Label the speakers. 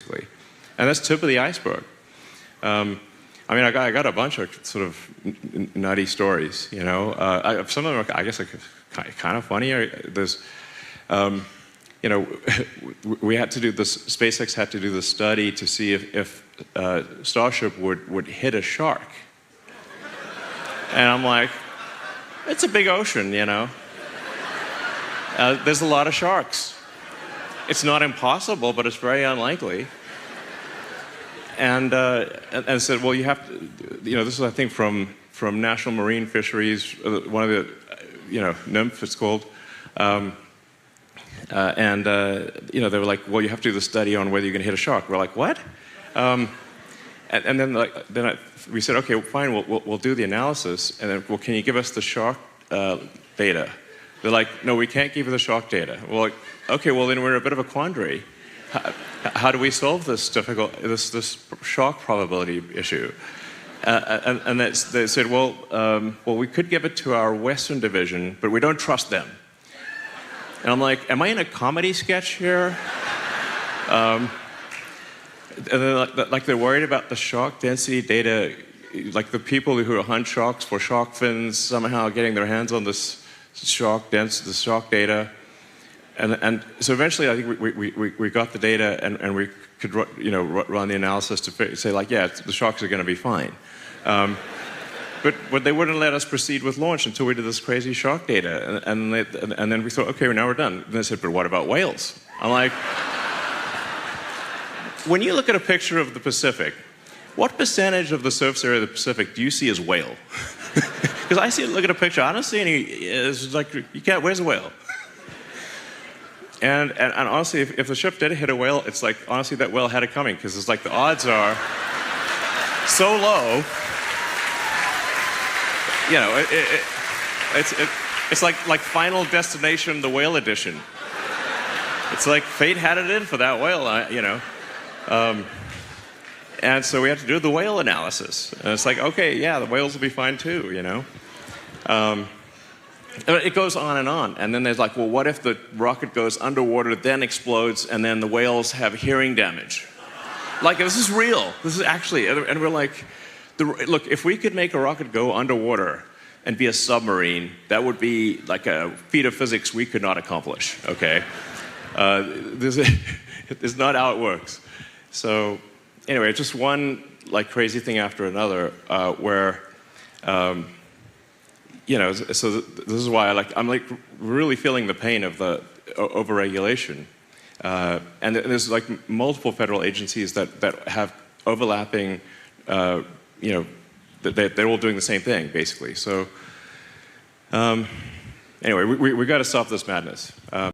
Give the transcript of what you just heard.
Speaker 1: basically. And that's tip of the iceberg. I mean, I got a bunch of sort of nutty stories, you know. Some of them are, I guess, kind of funny. There's, you know, we had to do this. SpaceX had to do the study to see if Starship would hit a shark. And I'm like, it's a big ocean, you know. There's a lot of sharks. It's not impossible, but it's very unlikely. And said, well, you have to, you know, this is, I think, from National Marine Fisheries, one of the, you know, NMF it's called. You know, they were like, well, you have to do the study on whether you can hit a shark. We're like, what? And then we said, okay, fine, we'll do the analysis. And then, well, can you give us the shark data? They're like, no, we can't give you the shark data. We're like, okay, well, then we're in a bit of a quandary. How do we solve this this shark probability issue? And they said, well, we could give it to our Western division, but we don't trust them. And I'm like, am I in a comedy sketch here? And they're worried about the shark density data, like the people who hunt sharks for shark fins somehow getting their hands on this shark data. And so eventually, I think we got the data, and we could, you know, run the analysis to say, like, yeah, the sharks are going to be fine. But they wouldn't let us proceed with launch until we did this crazy shark data. And then we thought, okay, well, now we're done. And they said, but what about whales? I'm like, when you look at a picture of the Pacific, what percentage of the surface area of the Pacific do you see as whale? Because I look at a picture, I don't see any. It's like, you can't. Where's a whale? And honestly, if the ship did hit a whale, it's like, honestly, that whale had it coming, because it's like the odds are so low. You know, it's like Final Destination, the whale edition. It's like fate had it in for that whale, you know. And so we had to do the whale analysis. And it's like, okay, yeah, the whales will be fine too, you know. It goes on. And then there's like, well, what if the rocket goes underwater, then explodes, and then the whales have hearing damage? Like, this is real. This is actually, and we're like, look, if we could make a rocket go underwater and be a submarine, that would be like a feat of physics we could not accomplish, okay? This is not how it works. So anyway, just one like crazy thing after another, where, you know, so this is why I'm like really feeling the pain of the overregulation. And there's like multiple federal agencies that have overlapping, you know, they're all doing the same thing, basically. So anyway, we got to stop this madness.